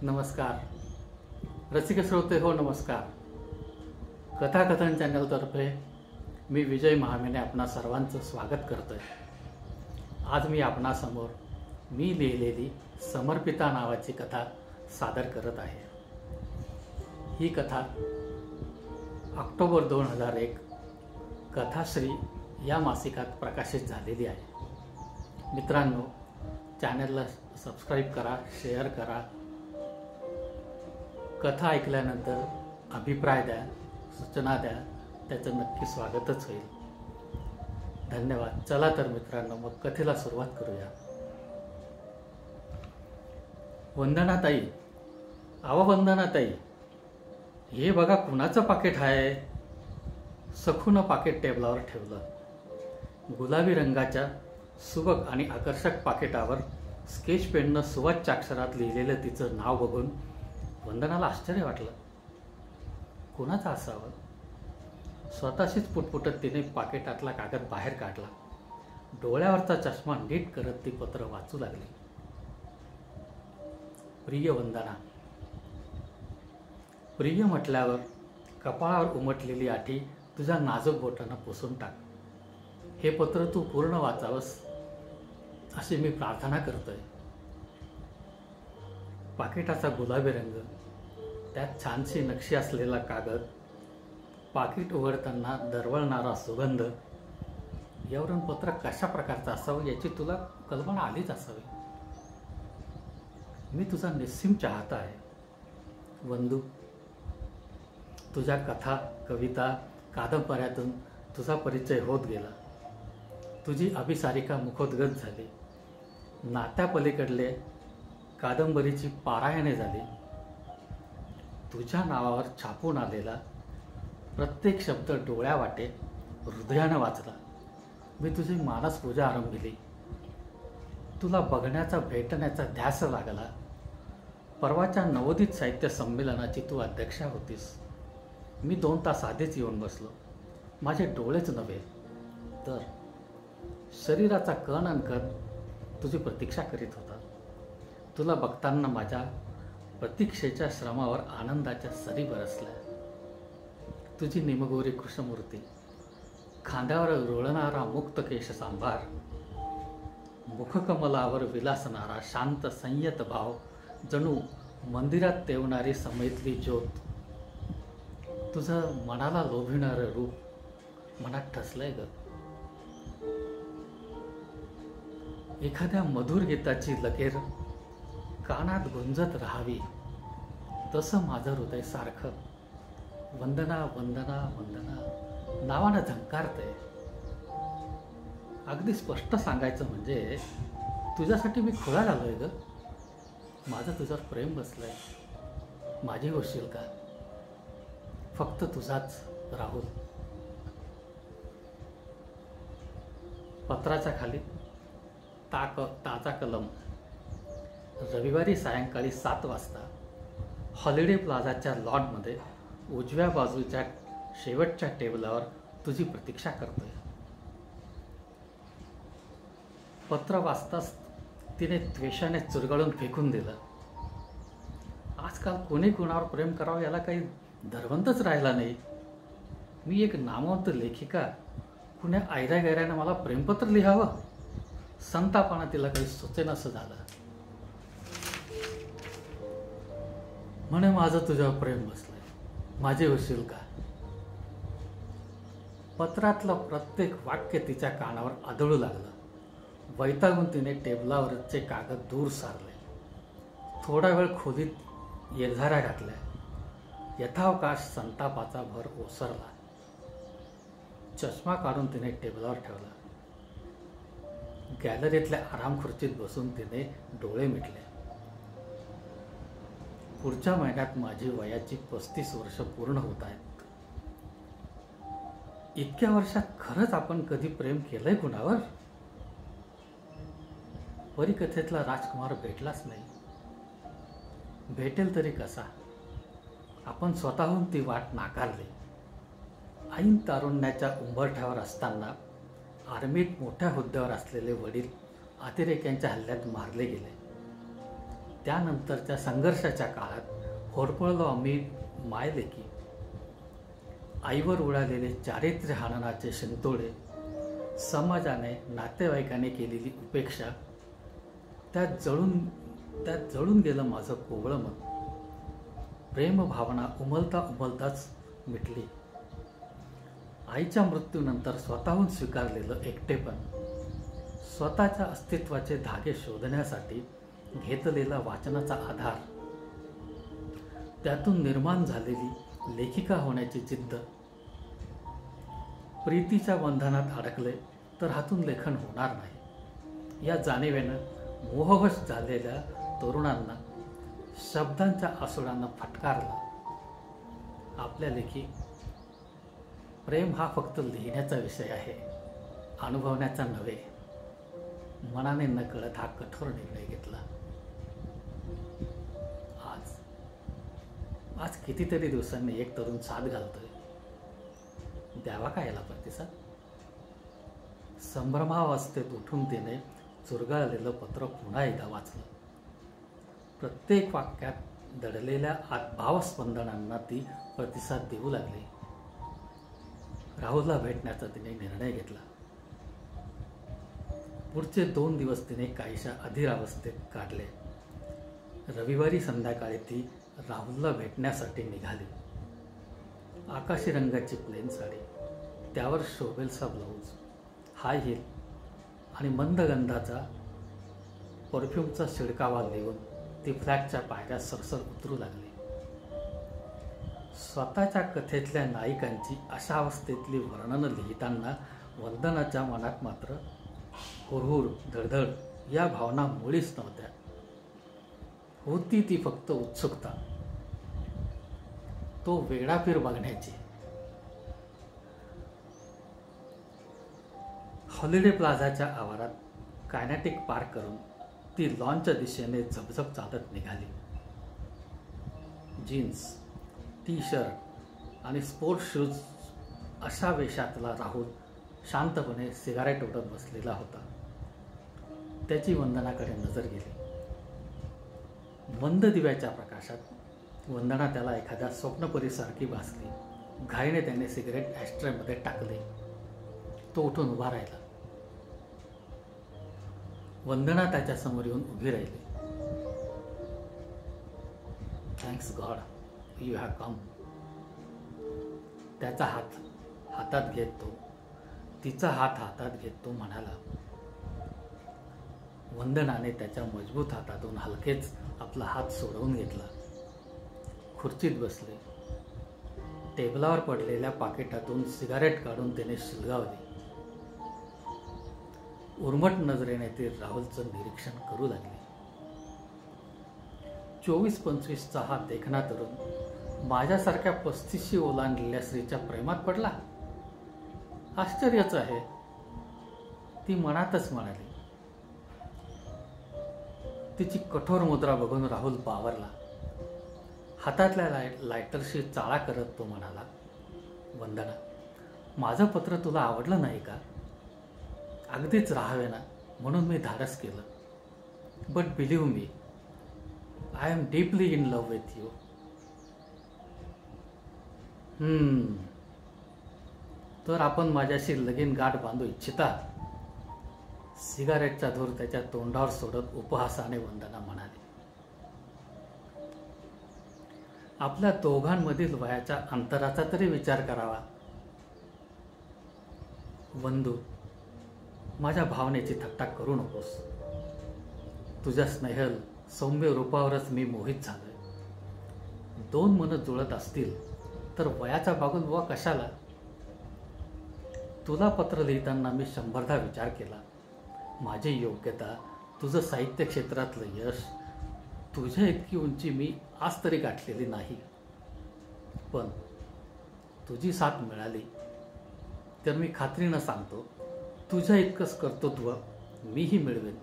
नमस्कार रसिक श्रोते हो नमस्कार. कथाकथन चॅनलतर्फे मी विजय महामेने आपणा सर्वांचं स्वागत करतोय. आज मी आपणासमोर मी लिहिलेली समर्पिता नावाची कथा सादर करत आहे. ही कथा ऑक्टोबर 2001 कथाश्री या मासिकात प्रकाशित झालेली आहे. मित्रांनो, चॅनलला सबस्क्राईब करा, शेअर करा. कथा ऐकल्यानंतर अभिप्राय द्या, सूचना द्या, त्याचं नक्की स्वागतच होईल. धन्यवाद. चला तर मित्रांनो, मग कथेला सुरुवात करूया. वंदनाताई, अहो वंदनाताई, हे बघा कुणाचं पाकिट आहे. सखून पाकिट टेबलावर ठेवलं. गुलाबी रंगाच्या सुबक आणि आकर्षक पाकिटावर स्केच पेननं सुवाच्य अक्षरात लिहिलेलं तिचं नाव बघून वंदनाला आश्चर्य वाटलं. कोणाचं असावं? स्वतःशीच पुटपुटत तिने पाकिटातला कागद बाहेर काढला. डोळ्यावरचा चष्मा नीट करत ती पत्र वाचू लागली. प्रिय वंदना, प्रिय म्हटल्यावर कपाळावर उमटलेली आठी तुझ्या नाजूक बोटांना पुसून टाक. हे पत्र तू पूर्ण वाचावंस अशी मी प्रार्थना करतोय. पाकिटाचा गुलाबी रंग, त्यात छानशी नक्षी असलेला कागद, पाकिट उघडताना दरवळणारा सुगंध, यावरून पत्र कशा प्रकारचं असावं याची तुला कल्पना आलीच असावी. मी तुझा निस्सीम चाहता आहे वंदू. तुझ्या कथा, कविता, कादंबऱ्यातून तुझा परिचय होत गेला. तुझी अभिसारिका मुखोद्गत झाली. नात्यापलीकडले कादंबरीची पारायणे झाली. तुझ्या नावावर छापून आलेला प्रत्येक शब्द डोळ्यावाटे हृदयानं वाचला. मी तुझी मानस पूजा आरंभिली. तुला बघण्याचा, भेटण्याचा ध्यास लागला. परवाच्या नवोदित साहित्य संमेलनाची तू अध्यक्षा होतीस. मी 2 तास आधीच येऊन बसलो. माझे डोळेच नव्हे तर शरीराचा कण अन कण तुझी प्रतीक्षा करीत होता. तुला बघताना माझ्या प्रतीक्षेच्या श्रमावर आनंदाच्या सरी बरसल्या. तुझी निमगोरी कृष्णमूर्ती, खांद्यावर रोळणारा मुक्त केश सांभार, मुखकमलावर विलासणारा शांत संयत भाव, जणू मंदिरात तेवणारी समेतली ज्योत, तुझं मनाला लोभिणारं रूप मनात ठसलंय ग. एखाद्या मधुर गीताची लकेर कानात गुंजत राहावी तसं माझं हृदय सारखं वंदना वंदना वंदना नावानं झंकारतंय. अगदी स्पष्ट सांगायचं म्हणजे तुझ्यासाठी मी खुळा झालोय ग. माझं तुझ्यावर प्रेम बसलंय. माझी होशील का? फक्त तुझाच राहुल. पत्राच्या खाली ताजा कलम. रविवारी सायंकाळी 7 वाजता हॉलिडे प्लाझाच्या लॉनमध्ये उजव्या बाजूच्या शेवटच्या टेबलावर तुझी प्रतीक्षा करतोय. पत्र वाचताच तिने द्वेषाने चुरगळून फेकून दिलं. आजकाल कोणी कुणावर प्रेम करावं याला काही धर्वंतच राहिला नाही. मी एक नामवंत लेखिका, कुण्या ऐऱ्या-गैऱ्यानं मला प्रेमपत्र लिहावं? संतापानं तिला काही सुचेनासं झालं. म्हणे माझं तुझ्यावर प्रेम बसलंय. माझे होशील का? पत्रातलं प्रत्येक वाक्य तिच्या कानावर आदळू लागलं. वैतागून तिने टेबलावरचे कागद दूर सारले. थोडा वेळ खोलीत येरझाऱ्या घातल्या. यथावकाश संतापाचा भर ओसरला. चष्मा काढून तिने टेबलावर ठेवला. गॅलरीतल्या आराम खुर्चीत बसून तिने डोळे मिटले. पुढच्या महिन्यात माझी वयाची 35 वर्ष पूर्ण होत आहेत. इतक्या वर्षात खरंच आपण कधी प्रेम केलंय कुणावर? परिकथेतला राजकुमार भेटलाच नाही. भेटेल तरी कसा? आपण स्वतःहून ती वाट नाकारली. ऐन तारुण्याच्या उंबरठ्यावर असताना आर्मीत मोठ्या हुद्द्यावर असलेले वडील अतिरेक्यांच्या हल्ल्यात मारले गेले. त्यानंतरच्या संघर्षाच्या काळात होरपळलो आम्ही मायलेकी. आईवर उडालेले चारित्र्य हननाचे शिंतोडे, समाजाने नातेवाईकाने केलेली उपेक्षा, त्यात जळून गेलं माझं कोवळं मन. प्रेमभावना उमलता उमलताच मिटली. आईच्या मृत्यूनंतर स्वतःहून स्वीकारलेलं एकटेपण, स्वतःच्या अस्तित्वाचे धागे शोधण्यासाठी घेतलेला वाचनाचा आधार, त्यातून निर्माण झालेली लेखिका होण्याची जिद्द. प्रीतीच्या बंधनात अडकले तर हातून लेखन होणार नाही या जाणीवेनं मोहवश झालेल्या तरुणांना शब्दांच्या आसुडांना फटकारला. आपल्या लेखी प्रेम हा फक्त लिहिण्याचा विषय आहे, अनुभवण्याचा नव्हे. मनाने नकळत हा कठोर निर्णय घेतला. आज कितीतरी दिवसांनी एक तरुण साथ घालतोय. द्यावा का याला प्रतिसाद? संभ्रमावस्थेत उठून तिने चुरगळलेलं पत्र पुन्हा एकदा वाचलं. प्रत्येक वाक्यात दडलेल्या भावस्पंदनांना ती प्रतिसाद देऊ लागली. राहुलला भेटण्याचा तिने निर्णय घेतला. पुढचे 2 दिवस तिने काहीशा अधीरावस्थेत काढले. रविवारी संध्याकाळी ती राहुलला भेटण्यासाठी निघाली. आकाशी रंगाची प्लेन साडी, त्यावर शोभेलचा ब्लाऊज, हाय हिल आणि मंद गंधाचा परफ्यूमचा शिडकावा लिहून ती फ्लॅटच्या पायऱ्या सरसर उतरू लागली. स्वतःच्या कथेतल्या नायिकांची अशा अवस्थेतली वर्णनं लिहिताना वंदनाच्या मनात मात्र हुरहुर, धडधड या भावना मुळीच नव्हत्या. होती ती फक्त उत्सुकता, तो वेडापीर बघण्याची. हॉलिडे प्लाझाच्या आवारात कायनेटिक पार्क करून ती लॉनच्या दिशेने झपझप चालत निघाली. जीन्स, टी शर्ट आणि स्पोर्ट्स शूज अशा वेशातला राहुल शांतपणे सिगारेट ओढत बसलेला होता. त्याची वंदनाकडे नजर गेली. मंद दिव्याच्या प्रकाशात वंदना त्याला एखाद्या स्वप्नपरीसारखी भासली. घाईने त्याने सिगरेट ॲस्ट्रेमध्ये टाकले. तो उठून उभा राहिला. वंदना त्याच्यासमोर येऊन उभी राहिली. Thanks God you have come. त्याचा हातात घेत तो, तिचा हातात घेत तो म्हणाला. वंदनाने त्याच्या मजबूत हातातून हलकेच आपला हात सोडवून घेतला. खुर्चीत बसले. टेबलावर पडलेल्या पाकिटातून सिगारेट काढून त्याने शिलगावली. उर्मट नजरेने ते राहुलचं निरीक्षण करू लागले. 24-25चा हा देखणा तरुण माझ्यासारख्या 35शी ओलांडलेल्या स्त्रीच्या प्रेमात पडला. आश्चर्यच आहे, ती मनातच म्हणाली. तिची कठोर मुद्रा बघून राहुल बावरला. हातातल्या लायटरशी चाळा करत तो म्हणाला, वंदना, माझं पत्र तुला आवडलं नाही का? अगदीच राहावे ना म्हणून मी धाडस केलं. But believe me, I am deeply in love with you. तर आपण माझ्याशी लगीन गाठ बांधू इच्छिता? सिगारेटचा धूर त्याच्या तोंडावर सोडत उपहासाने वंदना म्हणाली. आपल्या दोघांमधील वयाच्या अंतराचा तरी विचार करावा. वंदू, माझ्या भावनेची थट्टा करू नकोस. तुझ्या स्नेहल सौम्य रूपावरच मी मोहित झालोय. 2 मनं जुळत असतील तर वयाचा बागुलबुवा कशाला? तुला पत्र लिहिताना मी 100दा विचार केला. माझी योग्यता, तुझं साहित्य क्षेत्रातलं यश, तुझ्या इतकी उंची मी आज तरी गाठलेली नाही. पण तुझी साथ मिळाली तर मी खात्रीनं सांगतो, तुझ्या इतकंच कर्तृत्व मीही मिळवेन.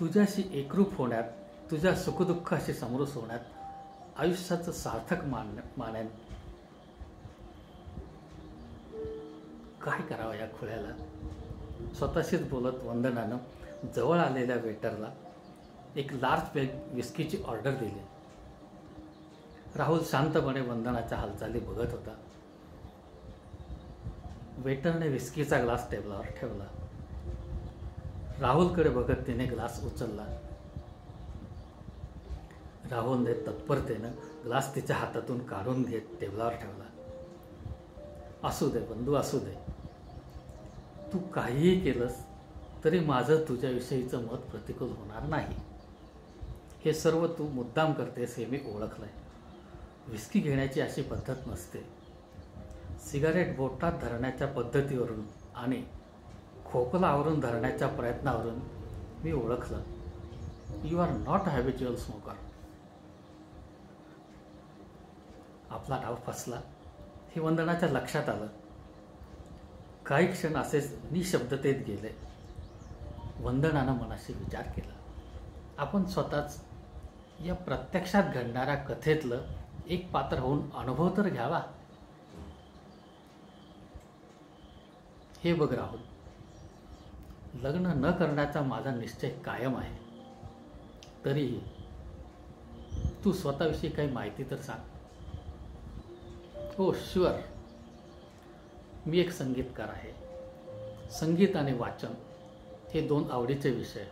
तुझ्याशी एकरूप होण्यात, तुझ्या सुखदुःखाशी समरस होण्यात आयुष्याचं सार्थक मानेन. काय करावं या खुळ्याला? स्वतःशीच बोलत वंदनानं जवळ आलेल्या वेटरला एक लार्ज विस्कीची ऑर्डर दिली. राहुल शांतपणे वंदनाच्या हालचाली बघत होता. वेटरने विस्कीचा ग्लास टेबलावर ठेवला. राहुलकडे बघत तिने ग्लास उचलला. राहुलने तत्परतेनं ग्लास तिच्या हातातून काढून घेत टेबलावर ठेवला. असू दे बंधू, असू दे. तू काहीही केलंस तरी माझं तुझ्याविषयीचं मत प्रतिकूल होणार नाही. हे सर्व तू मुद्दाम करतेस हे मी ओळखलंय. विस्की घेण्याची अशी पद्धत नसते. सिगारेट बोटात धरण्याच्या पद्धतीवरून आणि खोकला आवरून धरण्याच्या प्रयत्नावरून मी ओळखलं. You are not a habitual smoker. आपला डाव फसला हे वंदनाच्या लक्षात आलं. काही क्षण असेच निशब्दतेत गेले. वंदनानं मनाशी विचार केला, आपण स्वतःच या प्रत्यक्षात घडणाऱ्या कथेतलं एक पात्र होऊन अनुभव तर घ्यावा. हे बघ राहुल, लग्न न करण्याचा माझा निश्चय कायम आहे. तरीही तू स्वतःविषयी काही माहिती तर सांग. हो शुअर. मी एक संगीतकार आहे. संगीत आणि वाचन हे 2 आवडीचे विषय.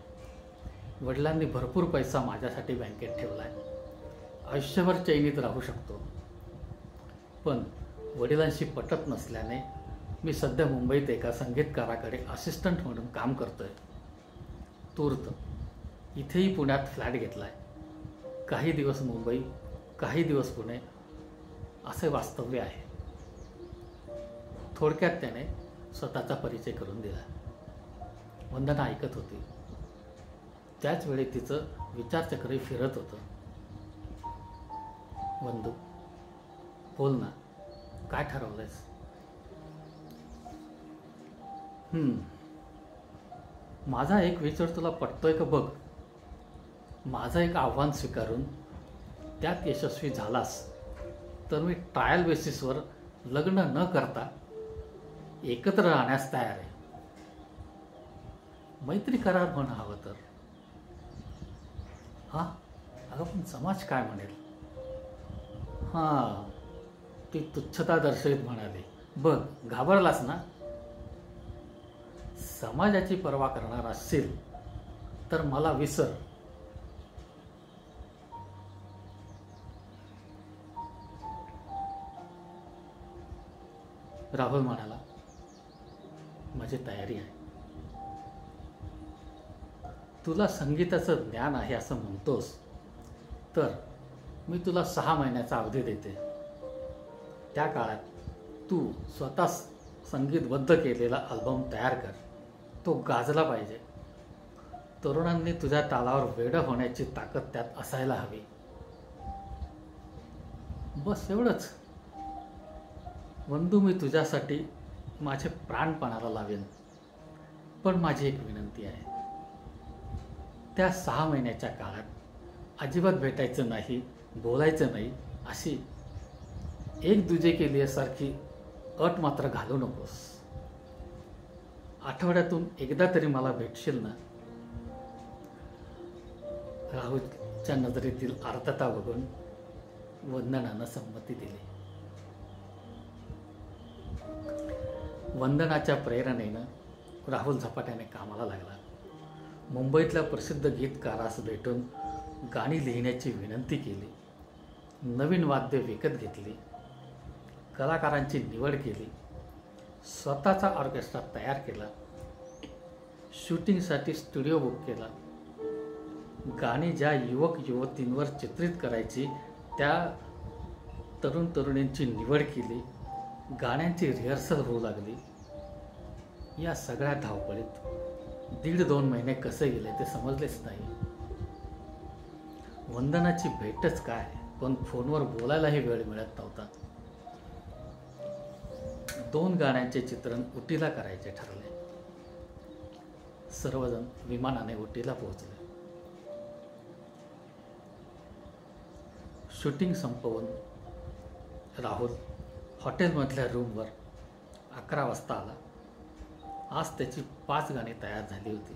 वडिलांनी भरपूर पैसा माझ्यासाठी बँकेत ठेवला आहे. आयुष्यभर चैनीत राहू शकतो. पण वडिलांशी पटत नसल्याने मी सध्या मुंबईत एका संगीतकाराकडे असिस्टंट म्हणून काम करतोय. तूर्त इथेही पुण्यात फ्लॅट घेतला आहे. काही दिवस मुंबई, काही दिवस पुणे असे वास्तव्य आहे. थोडक्यात त्याने स्वतःचा परिचय करून दिला. वंदना ऐकत होती. त्याच वेळी तिचं विचारचक्रही फिरत होतं. वंदू, बोल ना, काय ठरवलंयस? माझा एक विचार तुला पटतोय का बघ. माझं एक आव्हान स्वीकारून त्यात यशस्वी झालास तर मी ट्रायल बेसिसवर लग्न न करता एकत्र राहण्यास तयार आहे. मैत्री करार म्हण हवं तर. हां, अगं पण समाज काय म्हणेल? हां, ती तुच्छता दर्शवित म्हणाली. बघ, घाबरलास ना? समाजाची पर्वा करणार असशील तर मला विसर. राहुल म्हणाला, माझी तयारी आहे. तुला संगीताचं ज्ञान आहे असं म्हणतोस तर मी तुला 6 महिन्याचा अवधी देते. त्या काळात तू स्वतः संगीतबद्ध केलेला अल्बम तयार कर. तो गाजला पाहिजे. तरुणांनी तुझ्या तालावर वेडं होण्याची ताकद त्यात असायला हवी. बस एवढंच. वंदू, मी तुझ्यासाठी माझे प्राणपणाला लावेन. पण माझी एक विनंती आहे. त्या 6 महिन्याच्या काळात अजिबात भेटायचं नाही, बोलायचं नाही अशी एक दुजे के लिए सारखी अट मात्र घालू नकोस. आठवड्यातून एकदा तरी मला भेटशील ना? राहुलच्या नजरेतील आर्तता बघून वंदनानं संमती दिली. वंदनाच्या प्रेरणेनं राहुल झपाट्याने कामाला लागला. मुंबईतल्या प्रसिद्ध गीतकारास भेटून गाणी लिहिण्याची विनंती केली. नवीन वाद्य विकत घेतली. कलाकारांची निवड केली. स्वतःचा ऑर्केस्ट्रा तयार केला. शूटिंगसाठी स्टुडिओ बुक केला. गाणी ज्या युवक युवतींवर चित्रित करायची त्या तरुण तरुणींची निवड केली. गाण्यांची रिहर्सल होऊ लागली. या सगळ्या धावपळीत 1.5-2 महिने कसे गेले ते समजलेच नाही. वंदनाची भेटच काय, पण फोनवर बोलायलाही वेळ मिळत नव्हता. 2 गाण्यांचे चित्रण उटीला करायचे ठरले. सर्वजण विमानाने उटीला पोहोचले. शूटिंग संपवून राहुल हॉटेलमधल्या रूमवर 11 वाजता आला. आज त्याची 5 गाणी तयार झाली होती.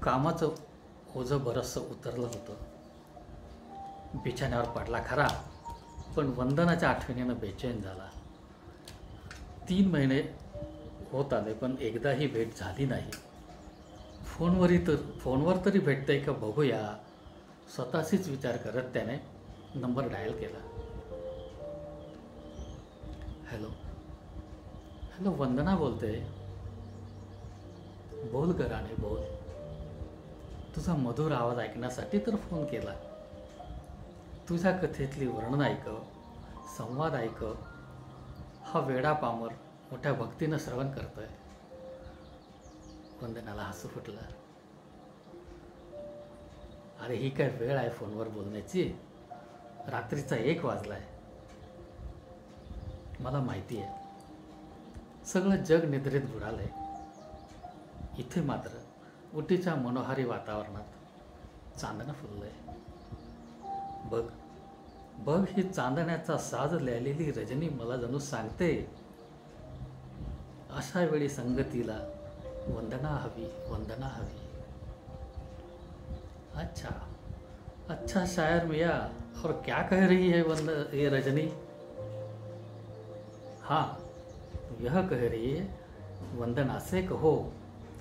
कामाचं ओझं बरचसं उतरलं होतं. बिछाण्यावर पडला खरा, पण वंदनाच्या आठवणीनं बेचैन झाला. 3 महिने होत आले, पण एकदाही भेट झाली नाही. फोनवर तरी भेटतंय का बघूया, स्वतःशीच विचार करत त्याने नंबर डायल केला. हॅलो हॅलो, वंदना बोलते. बोल ग राणे, बोल. तुझा मधुर आवाज ऐकण्यासाठी तर फोन केला. तुझ्या कथेतली वर्णन ऐकव, संवाद ऐकव. हा वेडा पामर मोठ्या भक्तीनं श्रवण करतोय. वंदनाला हसू फुटलं. अरे ही काय वेळ आहे फोनवर बोलण्याची? रात्रीचा 1 वाजलाय. मला माहिती आहे, सगळं जग निद्रेत बुडालंय. इथे मात्र उटीच्या मनोहारी वातावरणात चांदणं फुललंय. बघ बघ, ही चांदण्याचा साज लिहिलेली रजनी मला जणू सांगते, अशा वेळी संगतीला वंदना हवी, वंदना हवी. अच्छा अच्छा शायर मिया, और क्या कह रही है ये रजनी? हाँ, यह कह रही है, वंदना से कहो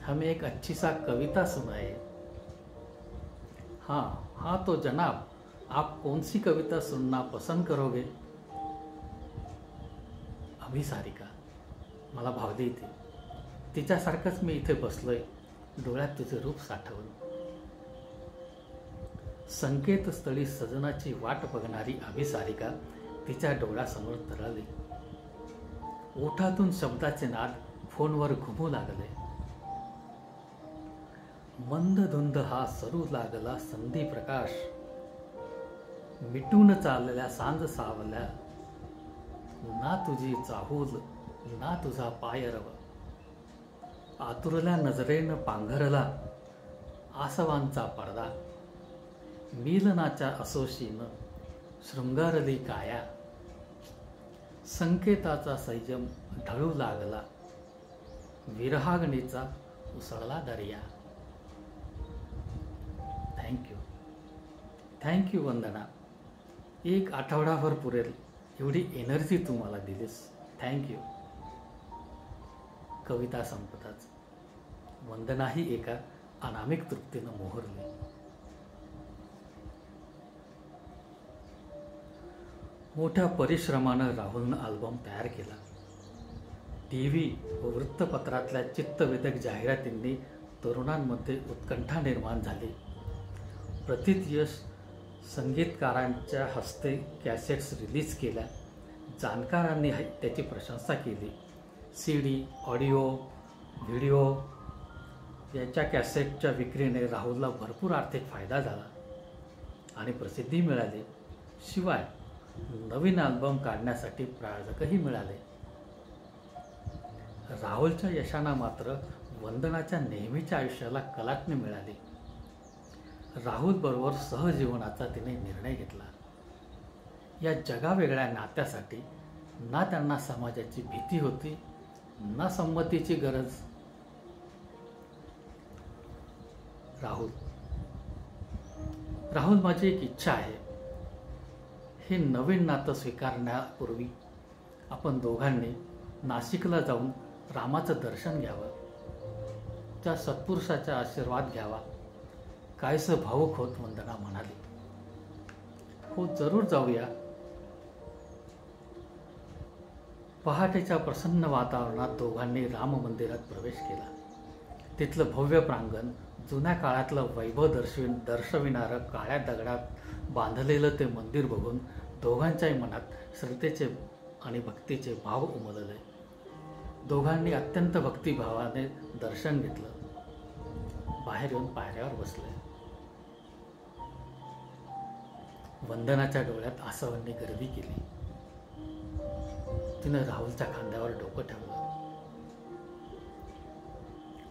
हमें एक अच्छी सा कविता सुनाए. हाँ हाँ, तो जनाब आप कौन सी कविता सुनना पसंद करोगे? अभिसारिका. मला भावली ती. तिच्यासारखंच मी इथे बसलोय, डोळ्यात तुझे रूप साठवून. संकेतस्थळी सजनाची वाट बघणारी अभिसारिका तिच्या डोळ्यासमोर तरळली. ओठातून शब्दाचे नाद फोनवर घुमू लागले. मंद धुंद हा सरू लागला संधी प्रकाश, मिटून चाललेल्या सांज सावल्या. ना तुझी चाहूल ना तुझा पायरव, आतुरल्या नजरेनं पांघरला आसवांचा पडदा. मिलनाच्या असोशीनं शृंगारली काया, संकेताचा संयम ढळू लागला. विरहाग्नीचा उसळला दर्या. थँक्यू वंदना. 1 आठवडाभर पुरेल एवढी एनर्जी तू मला दिलीस. थँक्यू. कविता संपताच वंदनाही एका अनामिक तृप्तीनं मोहरली. मोठ्या परिश्रमानं राहुलनं अल्बम तयार केला. TV व वृत्तपत्रातल्या चित्तवेधक जाहिरातींनी तरुणांमध्ये उत्कंठा निर्माण झाली. प्रथितयश संगीतकारांच्या हस्ते कॅसेट्स रिलीज केल्या. जाणकारांनी त्याची प्रशंसा केली. CD, ऑडिओ, व्हिडिओ याच्या कॅसेटच्या विक्रीने राहुलला भरपूर आर्थिक फायदा झाला आणि प्रसिद्धी मिळाली. शिवाय नवीन अल्बम काढण्यासाठी प्रायोजकही मिळाले. राहुलच्या यशानं मात्र वंदनाच्या नेहमीच्या आयुष्याला कलाटणी मिळाली. राहुलबरोबर सहजीवनाचा तिने निर्णय घेतला. या जगावेगळ्या नात्यासाठी ना त्यांना समाजाची भीती होती ना संमतीची गरज. राहुल, माझी एक इच्छा आहे. हे नवीन नातं स्वीकारण्यापूर्वी आपण दोघांनी नाशिकला जाऊन रामाचं दर्शन घ्यावं, त्या सत्पुरुषाचा आशीर्वाद घ्यावा. काहीसं भावुक होत वंदना म्हणाली. हो, जरूर जाऊया. पहाटेच्या प्रसन्न वातावरणात दोघांनी राम मंदिरात प्रवेश केला. तिथलं भव्य प्रांगण, जुन्या काळातलं वैभव दर्शविणारं काळ्या दगडात बांधलेलं ते मंदिर बघून दोघांच्याही मनात श्रद्धेचे आणि भक्तीचे भाव उमलले. दोघांनी अत्यंत भक्तिभावाने दर्शन घेतलं. बाहेर येऊन पायऱ्यावर बसले. वंदनाच्या डोळ्यात आसवांनी गर्दी केली. तिनं राहुलच्या खांद्यावर डोकं ठेवलं.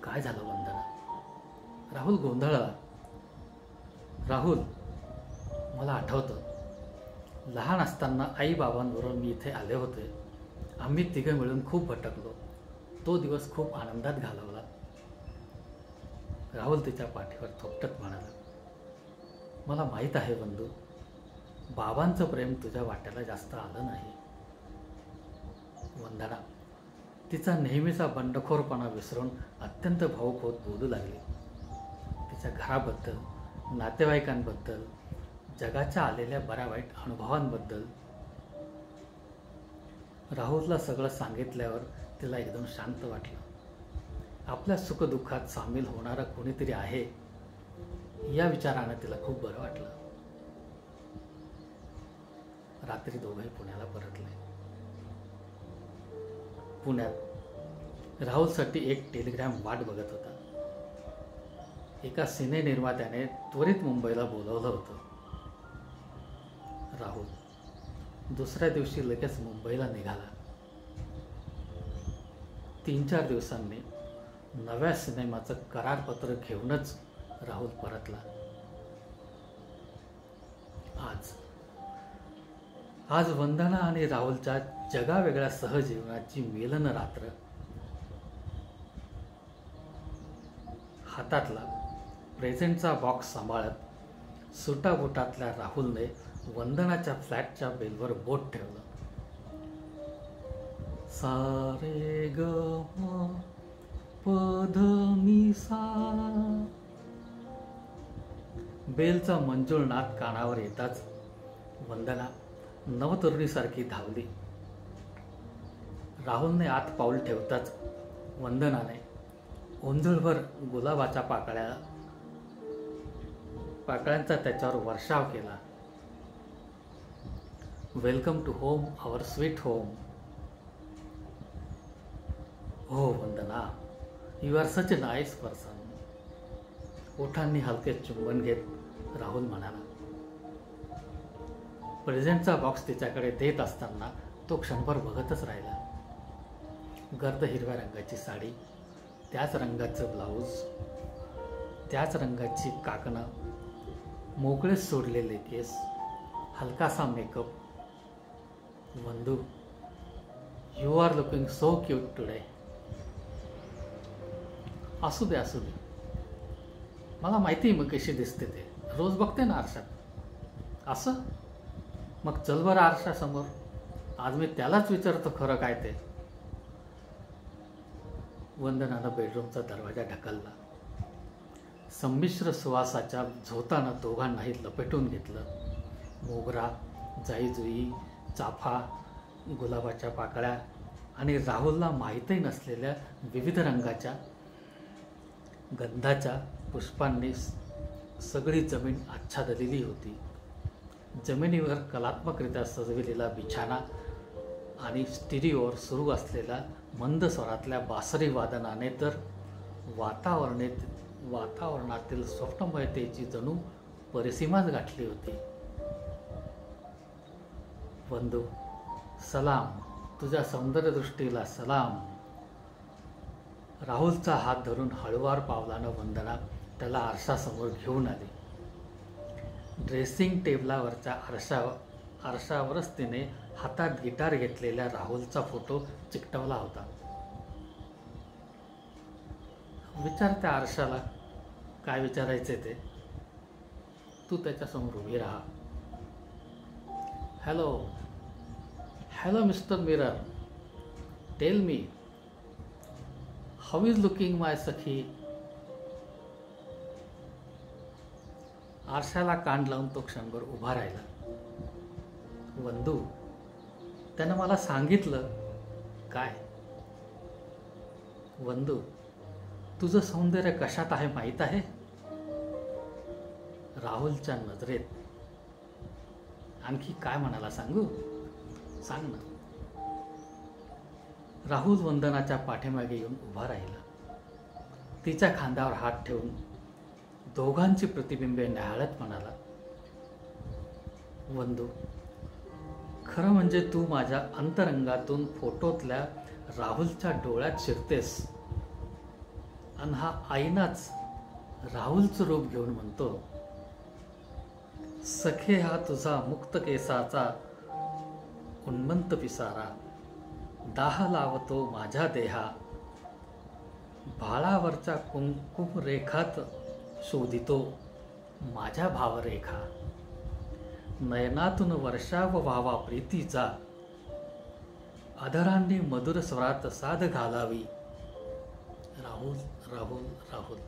काय झालं वंदना? राहुल गोंधळला. राहुल, मला आठवतं, लहान असताना आई बाबांबरोबर मी इथे आले होते. आम्ही तिघं मिळून खूप भटकलो. तो दिवस खूप आनंदात घालवला. राहुल तिच्या पाठीवर थोपटत म्हणाला. मला माहीत आहे बंधू, बाबांचं प्रेम तुझ्या वाट्याला जास्त आलं नाही. वंदना तिचा नेहमीचा बंडखोरपणा विसरून अत्यंत भावूक होत बोलू लागली. तिच्या घराबद्दल, नातेवाईकांबद्दल, जगाच्या आलेल्या बऱ्या वाईट अनुभवांबद्दल. राहुलला सगळं सांगितल्यावर तिला एकदम शांत वाटलं. आपल्या सुखदुःखात सामील होणारं कोणीतरी आहे या विचारानं तिला खूप बरं वाटलं. रात्री दोघंही पुण्याला परतले. पुण्यात राहुलसाठी एक टेलिग्रॅम वाट बघत होता. एका सिने निर्मात्याने त्वरित मुंबईला बोलवलं होतं. राहुल दुसऱ्या दिवशी लगेच मुंबईला निघाला. 3-4 दिवसांनी नव्या सिनेमाचं करारपत्र घेऊनच राहुल परतला. आज वंदना आणि राहुलच्या जगावेगळ्या सहजीवनाची मिलन रात्र. हातातला प्रेझेंटचा बॉक्स सांभाळत सुटाबुटातल्या राहुलने वंदनाच्या फ्लॅटच्या बेलवर बोट ठेवलं. सारे ग म प ध नि सा. बेलचा मंजूळ नाद कानावर येताच वंदना नवतरुणीसारखी धावली. राहुलने आत पाऊल ठेवताच वंदनाने ओंजळभर गुलाबाच्या पाकळ्यांचा त्याच्यावर वर्षाव केला. Welcome to home, our sweet home. हो Vandana, you are such a nice person. ओठांनी हलके चुंबन घेत राहुल म्हणाला. प्रेझेंटचा बॉक्स तिच्याकडे देत असताना तो क्षणभर बघतच राहिला. गर्द हिरव्या रंगाची साडी, त्याच रंगाचं ब्लाऊज, त्याच रंगाची काकणं, मोकळे सोडलेले केस, हलकासा makeup. Vandu, you are looking so cute today. असू दे असू दे, मला माहिती आहे मग कशी दिसते ते. रोज बघते ना आरशात. असं मग चल बरं आरशासमोर. आज मी त्यालाच विचारतो खरं काय ते. वंदनानं बेडरूमचा दरवाजा ढकलला. संमिश्र सुवासाच्या झोतानं दोघांनाही लपेटून घेतलं. मोगरा, जाईजुई, चाफा, गुलाबाच्या पाकळ्या आणि राहुलला माहीतही नसलेल्या विविध रंगाच्या गंधाच्या पुष्पांनी सगळी जमीन आच्छादलेली होती. जमिनीवर कलात्मकरित्या सजविलेला बिछाना आणि स्टिरिओवर सुरू असलेल्या मंद स्वरातल्या बासरी वादनाने तर वातावरणातील स्वप्नमयतेची जणू परिसीमाच गाठली होती. वंदू, सलाम, तुझ्या सौंदर्यदृष्टीला सलाम. राहुलचा हात धरून हळुवार पावलानं वंदना त्याला आरशासमोर घेऊन आली. ड्रेसिंग टेबलावरच्या आरशावरच तिने हातात गिटार घेतलेल्या राहुलचा फोटो चिकटवला होता. विचार त्या आरशाला काय विचारायचे ते. तू त्याच्यासमोर उभी राहा. Hello mister mirror, tell me, how is looking my सखी. आरशाला कान लावून तो क्षणभर उभा राहिला. वंदू, त्यानं मला सांगितलं. काय? वंदू, तुझं सौंदर्य कशात आहे माहीत आहे? राहुलच्या नजरेत. आणखी काय म्हणाला सांगू? सांग ना. राहुल वंदनाच्या पाठीमागे येऊन उभा राहिला. तिच्या खांद्यावर हात ठेवून दोघांची प्रतिबिंबे न्याहाळत म्हणाला. वंदू, खरं म्हणजे तू माझ्या अंतरंगातून फोटोतल्या राहुलच्या डोळ्यात शिरतेस. आणि हा आईनाच राहुलचं रूप घेऊन म्हणतो, सखे हा तुझा मुक्त केसाचा उन्मंत पिसारा, दाह लावतो माझ्या देहा, भाळावरच्या कुंकुम रेखात शोधितो माझ्या भावरेखा, नयनातून वर्षाव व्हावा प्रीतीचा, अधरांनी मधुर स्वरात साध घालावी, राहुल राहुल राहुल.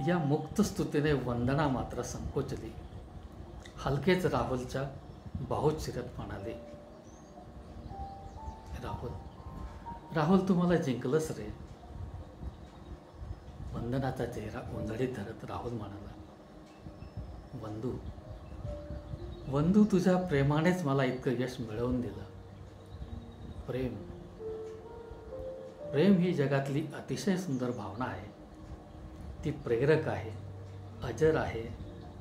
या मुक्त स्तुतीने वंदना मात्र संकोचली. हलकेच राहुलच्या बाहूत शिरत म्हणाले, राहुल राहुल, तू मला जिंकलंस रे. वंदनाचा चेहरा ओंजळीत धरत राहुल म्हणाला, वंदू वंदू, तुझ्या प्रेमानेच मला इतकं यश मिळवून दिलं. प्रेम प्रेम ही जगातली अतिशय सुंदर भावना आहे. ती प्रेरक आहे, अजर आहे,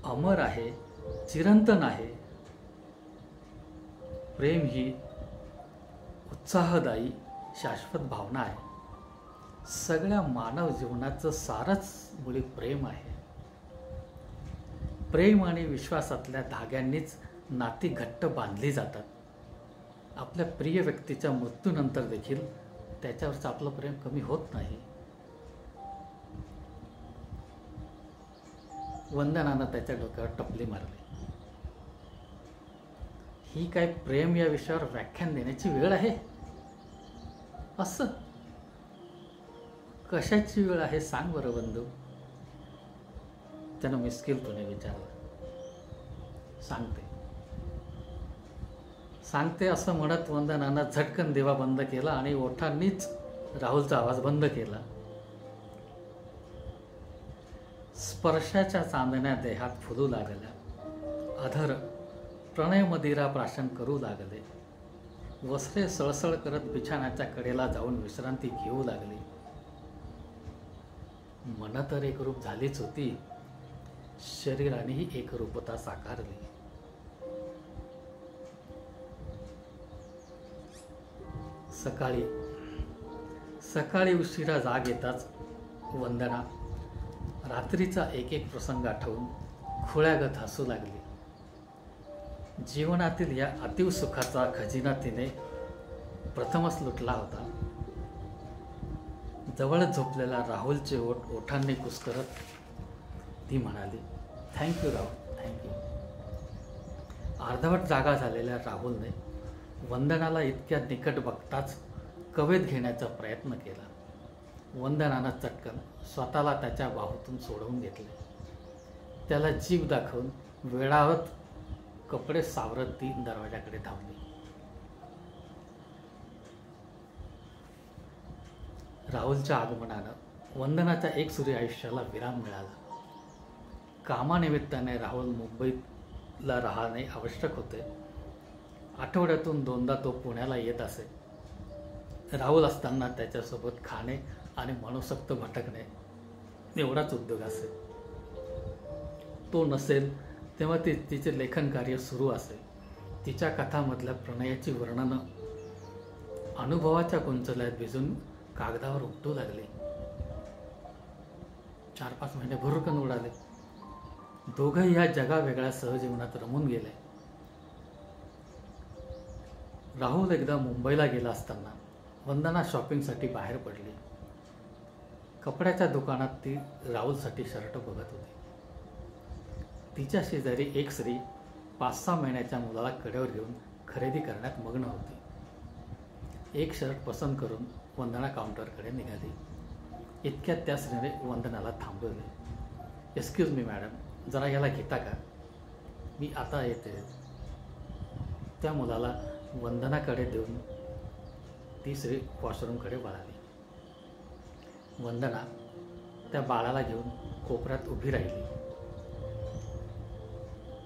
अमर आहे, चिरंतन आहे. प्रेम ही उत्साहदायी शाश्वत भावना आहे. सगळ्या मानव जीवनाचं सारच मुळी प्रेम आहे. प्रेम आणि विश्वासातल्या धाग्यांनीच नाती घट्ट बांधली जातात. आपल्या प्रिय व्यक्तीच्या मृत्यूनंतर देखील त्याच्यावरचं आपलं प्रेम कमी होत नाही. वंदनानं त्याच्या डोक्यावर टपली मारली. ही काय प्रेम या विषयावर व्याख्यान देण्याची वेळ आहे? असं कशाची वेळ आहे सांग बरं बंधू, त्यानं मिस्किलपणे विचारलं. सांगते असं म्हणत वंदनानं झटकन दिवा बंद केला आणि ओठांनीच राहुलचा आवाज बंद केला. स्पर्शाच्या चांदण्या देहात फुलू लागल्या. अधर प्रणय मदिरा प्राशन करू लागले. वस्त्रे सळसळ करत बिछाण्याच्या कडेला जाऊन विश्रांती घेऊ लागली. मन तर एकरूप झालीच होती, शरीरानेही एकरूपता साकारली. सकाळी उशिरा जाग येताच वंदना रात्रीचा एक एक प्रसंग आठवून खुळ्यागत हसू लागली. जीवनातील या अतीव सुखाचा खजिना तिने प्रथमच लुटला होता. जवळ झोपलेला राहुलचे ओठ ओठांनी कुस्करत ती म्हणाली, थँक्यू राहुल, थँक्यू. अर्धवट जागा झालेल्या राहुलने वंदनाला इतक्या निकट बघताच कवेत घेण्याचा प्रयत्न केला. वंदनानं चटकन स्वतःला त्याच्या बाहूतून सोडवून घेतले. त्याला जीव दाखवून वेळावत कपडे सावरत ती दरवाजाकडे धावली. राहुलच्या आगमनानं वंदनाच्या एकसुरी आयुष्याला विराम मिळाला. कामानिमित्ताने राहुल मुंबईला राहणे आवश्यक होते. आठवड्यातून 2दा तो पुण्याला येत असे. राहुल असताना त्याच्यासोबत खाणे आणि मनसोक्त भटकणे एवढाच उद्योग असे. तो नसेल तेव्हा तिचे लेखन कार्य सुरू असे. तिच्या कथामधल्या प्रणयाची वर्णनं अनुभवाच्या कुंचल्यात भिजून कागदावर उमटू लागले. 4-5 महिने भुरकन उडाले. दोघंही ह्या जगावेगळ्या सहजीवनात रमून गेले. राहुल एकदा मुंबईला गेला असताना वंदना शॉपिंगसाठी बाहेर पडली. कपड्याच्या दुकानात ती राहुलसाठी शर्ट बघत होती. तिच्या शेजारी एक स्त्री 5-6 महिन्याच्या मुलाला कडेवर घेऊन खरेदी करण्यात मग्न होती. एक शर्ट पसंत करून वंदना काउंटरकडे निघाली. इतक्यात त्या स्त्रीने वंदनाला थांबवले. एक्सक्यूज मी मॅडम, जरा याला घेता का? मी आता येते. त्या मुलाला वंदनाकडे देऊन ती स्त्री वॉशरूमकडे वळाली. वंदना त्या बाळाला घेऊन कोपऱ्यात उभी राहिली.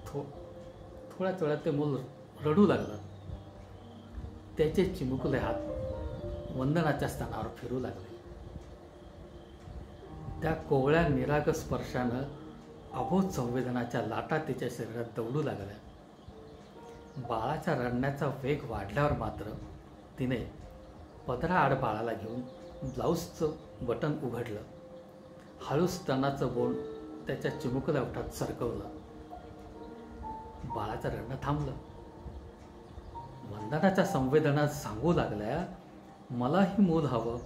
थोड्याच वेळात ते मूल रडू लागलं. त्याचे चिमुकले हात वंदनाच्या स्थानावर फिरू लागले. त्या कोवळ्या निरागस स्पर्शानं अबोध संवेदनाच्या लाटा तिच्या शरीरात दौडू लागल्या. बाळाच्या रडण्याचा वेग वाढल्यावर मात्र तिने पदराआड बाळाला घेऊन ब्लाऊजचं बटन उघडलं. हळू स्तनाचं बोट त्याच्या चिमुकल्या ओठात सरकवलं. बाळाचं रडणं थांबलं. वंदनाच्या संवेदना सांगू लागल्या, मलाही मूल हवं.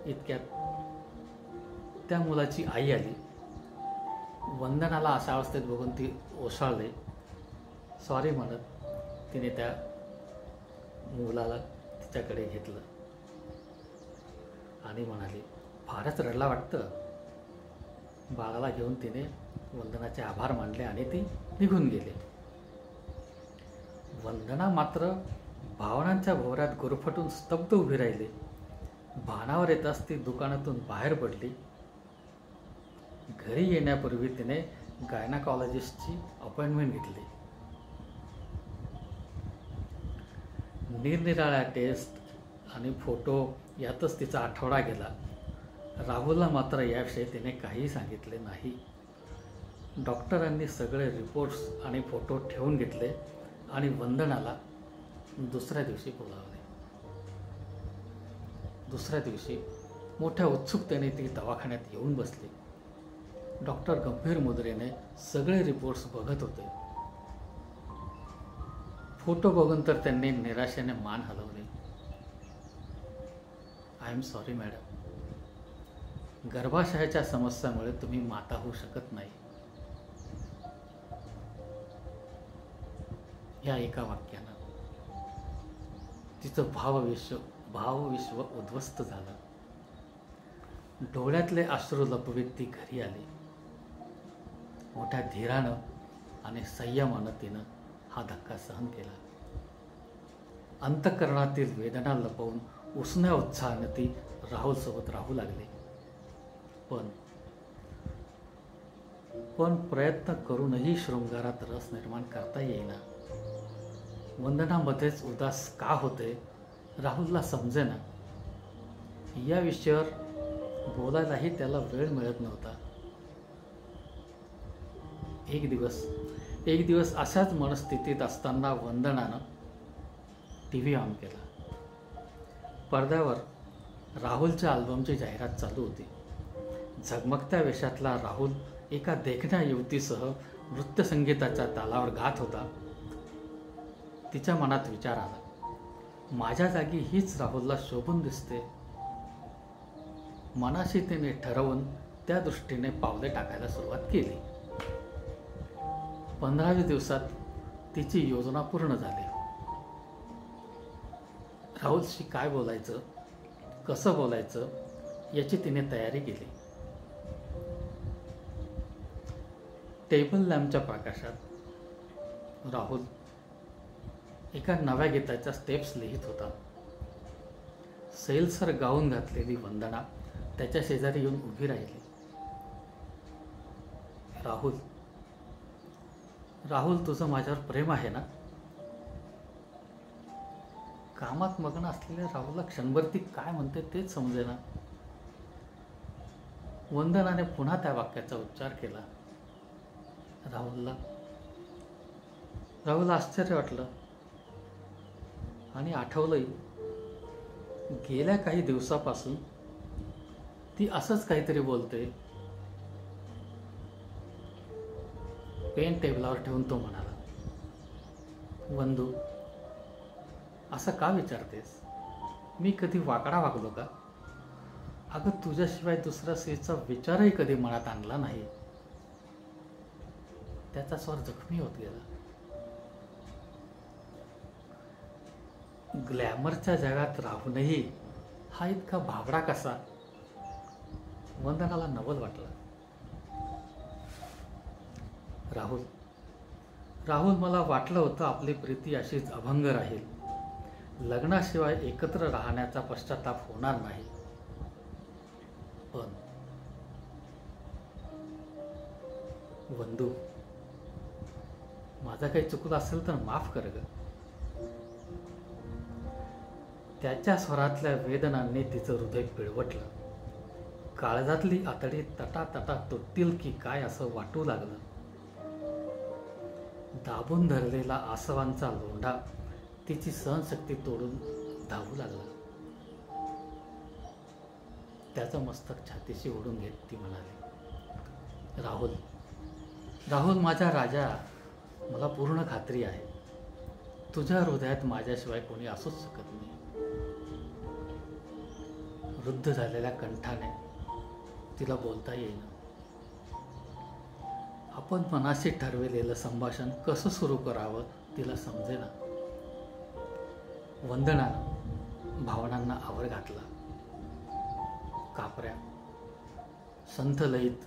इतक्यात त्या मुलाची आई आली. वंदनाला अशा अवस्थेत बघून ती ओशाळली. सॉरी म्हणत तिने त्या मुलाला तिच्याकडे घेतलं आणि म्हणाली, फारच रडला वाटतं. बाळाला घेऊन तिने वंदनाचे आभार मानले आणि ती निघून गेली. वंदना मात्र भावनांच्या भोवऱ्यात गुरफटून स्तब्ध उभी राहिली. भानावर येताच ती दुकानातून बाहेर पडली. घरी येण्यापूर्वी तिने गायनाकॉलॉजिस्टची अपॉइंटमेंट घेतली. निरनिराळ्या टेस्ट आणि फोटो यातच तिचा आठवडा गेला. राहुलला मात्र याविषयी तिने काहीही सांगितले नाही. डॉक्टरांनी सगळे रिपोर्ट्स आणि फोटो ठेवून घेतले आणि वंदनाला दुसऱ्या दिवशी बोलावले. दुसऱ्या दिवशी मोठ्या उत्सुकतेने ती दवाखान्यात येऊन बसली. डॉक्टर गंभीर मुद्रेने सगळे रिपोर्ट्स बघत होते. फोटो बघून तर त्यांनी निराशेने मान हलवली. आय एम सॉरी मॅडम, गर्भाशयाच्या समस्यामुळे तुम्ही माता होऊ शकत नाही. या एका वाक्यानं तिचं भावविश्व उद्ध्वस्त झालं. डोळ्यातले अश्रू लपवीत ती घरी आली. मोठ्या धीरानं आणि संयमानं तिनं हा धक्का सहन केला. अंतःकरणातील वेदना लपवून उसण्या उत्साहानं ती राहुलसोबत राहू लागली. पण प्रयत्न करूनही शृंगारात रस निर्माण करता येईना. वंदनामध्येच उदास का होते राहुलला समजेना. या विषयावर बोलायलाही त्याला वेळ मिळत नव्हता. एक दिवस अशाच मनस्थितीत असताना वंदनानं TV ऑन केला. पडद्यावर राहुलच्या अल्बमची जाहिरात चालू होती. झगमगत्या वेशातला राहुल एका देखण्या युवतीसह नृत्यसंगीताच्या तालावर गात होता. तिच्या मनात विचार आला, माझ्या जागी हीच राहुलला शोभून दिसते. मनाशी तिने ठरवून त्या दृष्टीने पावले टाकायला सुरुवात केली. 15व्या दिवसात तिची योजना पूर्ण झाली. राहुलशी काय बोलायचं, कसं बोलायचं याची तिने तयारी केली. टेबल लॅम्पच्या प्रकाशात राहुल एका नव्या गीताच्या स्टेप्स लिहित होता. सैलसर गाऊन घातलेली वंदना त्याच्या शेजारी येऊन उभी राहिली. राहुल तुझं माझ्यावर प्रेम आहे ना? कामात मग्न असलेल्या राहुलला क्षणभर ती काय म्हणते तेच समजेना. वंदनाने पुन्हा त्या वाक्याचा उच्चार केला. राहुलला आश्चर्य वाटलं आणि आठवलंही, गेल्या काही दिवसापासून ती असंच काहीतरी बोलते. पेन टेबलावर ठेवून तो म्हणाला, वंदू, असं का विचारतेस? मी कधी वाकडा वागलो का? अगं, तुझ्याशिवाय दुसऱ्या स्त्रीचा विचारही कधी मनात आणला नाही. त्याचा स्वर जखमी होत गेला. ग्लॅमरच्या जगात राहूनही हा इतका भाबडा कसा? वंदनाला नवल वाटलं. राहुल, मला वाटलं होतं आपली प्रीती अशीच अभंग राहील. लग्नाशिवाय एकत्र राहण्याचा पश्चाताप होणार नाही. पण वंदू, माझं काही चुकलं असेल तर माफ कर ग. त्याच्या स्वरातल्या वेदनांनी तिचं हृदय पिळवटलं. काळजातली आतडी तटातटा तुटतील की काय असं वाटू लागलं. दाबून धरलेला आसवांचा लोंढा तिची सहनशक्ती तोडून धावू लागला. त्याचं मस्तक छातीशी ओढून घेत ती म्हणाली, राहुल माझा राजा, मला पूर्ण खात्री आहे तुझ्या हृदयात माझ्याशिवाय कोणी असूच शकत नाही. वृद्ध झालेल्या कंठाने तिला बोलता येईना. आपण मनाशी ठरविलेलं संभाषण कसं सुरू करावं तिला समजेना. वंदनानं भावनांना आवर घातला. कापऱ्या संथ लयीत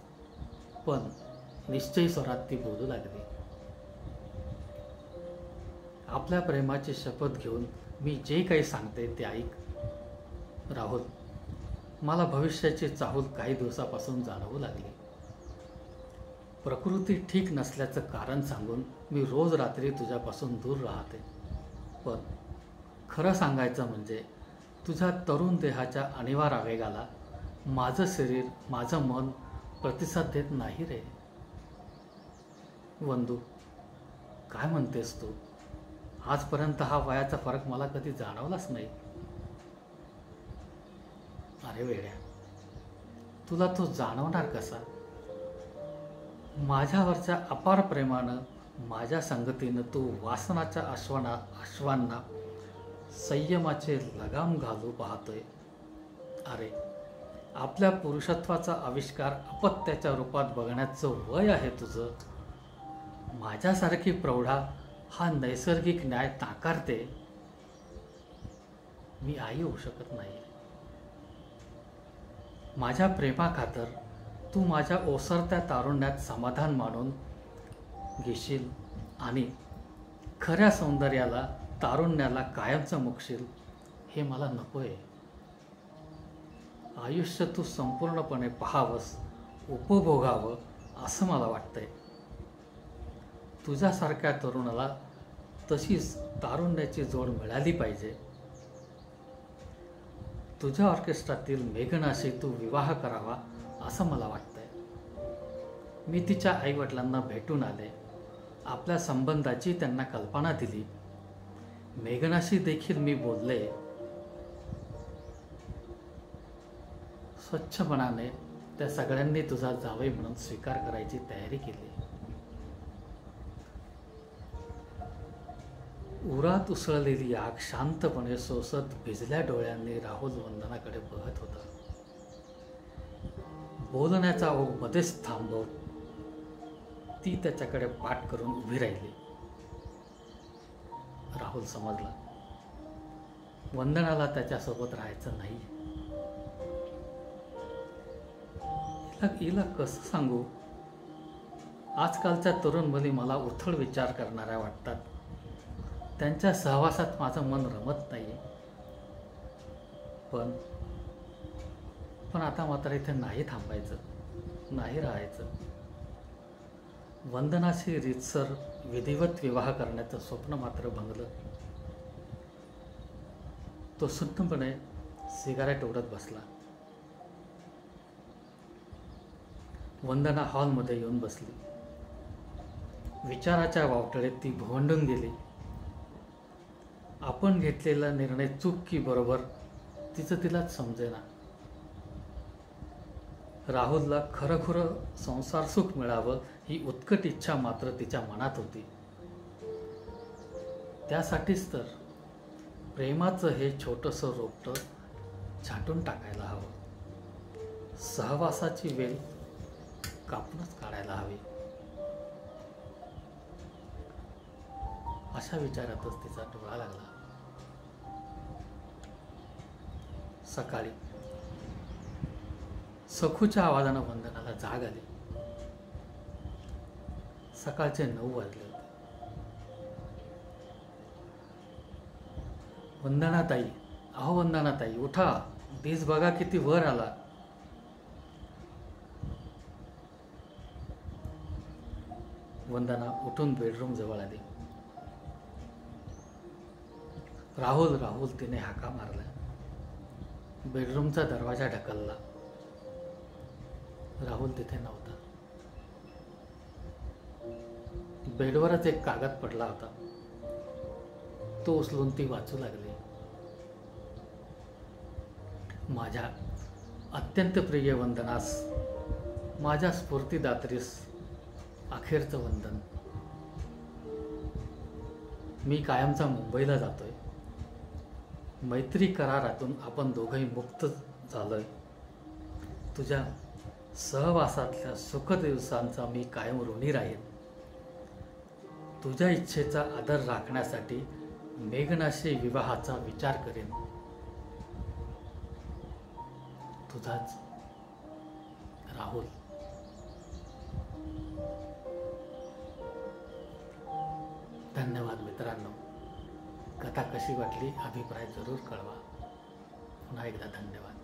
पण निश्चयी स्वरात ती बोलू लागली. आपल्या प्रेमाची शपथ घेऊन मी जे काही सांगते ते ऐक. राहुल, मला भविष्याची चाहूल काही दिवसापासून जाणवू लागली. प्रकृती ठीक नसल्याचं कारण सांगून मी रोज रात्री तुझ्यापासून दूर राहते. पण खरं सांगायचं म्हणजे तुझ्या तरुण देहाच्या अनिवार्य आवेगाला माझं शरीर, माझं मन प्रतिसाद देत नाही रे. वंदू, काय म्हणतेस तू? आजपर्यंत हा वयाचा फरक मला कधी जाणवलाच नाही. अरे वेड्या, तुला तो जाणवणार कसा? माझ्यावरच्या अपार प्रेमानं, माझ्या संगतीनं तू वासनाच्या अश्वांना संयमाचे लगाम घालू पाहतोय. अरे, आपल्या पुरुषत्वाचा आविष्कार अपत्याच्या रूपात बघण्याचं वय आहे तुझं. माझ्यासारखी प्रौढा हा नैसर्गिक न्याय नाकारते. मी आई होऊ शकत नाही. माझ्या प्रेमाखातर तू माझ्या ओसरत्या तारुण्यात समाधान मानून घेशील आणि खऱ्या सौंदर्याला, तारुण्याला कायमचं मुकशील, हे मला नकोय. आयुष्य तू संपूर्णपणे पाहावंस, उपभोगावं असं मला वाटतंय. तुझ्यासारख्या तरुणाला तशीच तारुण्याची जोड मिळाली पाहिजे. तुझ्या ऑर्केस्ट्रातील मेघनाशी तू विवाह करावा असं मला वाटतंय. मी तिच्या आईवडिलांना भेटून आले. आपल्या संबंधाची त्यांना कल्पना दिली. मेघनाशी देखील मी बोलले. स्वच्छ मनाने त्या सगळ्यांनी तुझा जावई म्हणून स्वीकार करायची तयारी केली. उरात उसळलेली आग शांतपणे सोसत भिजल्या डोळ्यांनी राहुल वंदनाकडे बघत होता. बोलण्याचा ओघ मध्येच थांबवत ती त्याच्याकडे पाठ करून उभी राहिली. राहुल समजला, वंदनाला त्याच्यासोबत राहायचं नाही. हिला कसं सांगू? आजकालच्या तरुण मुली मला उथळ विचार करणाऱ्या वाटतात. त्यांच्या सहवासात माझं मन रमत नाही. पण आता मात्र इथे नाही थांबायचं, नाही राहायचं. वंदनाशी रीतसर विधिवत विवाह करण्याचं स्वप्न मात्र भंगलं. तो सुन्नपणे सिगारेट ओढत बसला. वंदना हॉलमध्ये येऊन बसली. विचाराच्या वावटळीत ती भोंडून गेली. आपण घेतलेला निर्णय चूक की बरोबर तिचं तिलाच समजेना. राहुलला खरंखुरं संसार सुख मिळावं ही उत्कट इच्छा मात्र तिच्या मनात होती. त्यासाठीच तर प्रेमाचं हे छोटंसं रोपटं छाटून टाकायला हवं. सहवासाची वेल कापूनच काढायला हवी. अशा विचारातच तिचा डोळा लागला. सकाळी सखूच्या आवाजानं वंदनाला जाग आली. सकाळचे 9 वाजले होते. वंदनाताई, अहो वंदनाताई, उठा, दिस बघा किती वर आला. वंदना उठून बेडरूम जवळ आली. राहुल राहुल तिने हाका मारला. बेडरूमचा दरवाजा ढकलला. राहुल तिथे नव्हता. बेडवरच एक कागद पडला होता. तो उचलून ती वाचू लागली. माझ्या अत्यंत प्रिय वंदनास, माझ्या स्फूर्तिदात्रीस अखेरचं वंदन. मी कायमचा मुंबईला जातोय. मैत्री करारातून आपण दोघंही मुक्त झालोय. तुझ्या सहवासातल्या सुख दिवसांचा मी कायम ऋणी राहीन. तुझ्या इच्छेचा आदर राखण्यासाठी मेघनाशी विवाहाचा विचार करेन. तुझाच राहुल. धन्यवाद मित्रांनो. कथा कशी वाटली अभिप्राय जरूर कळवा. पुन्हा एकदा धन्यवाद.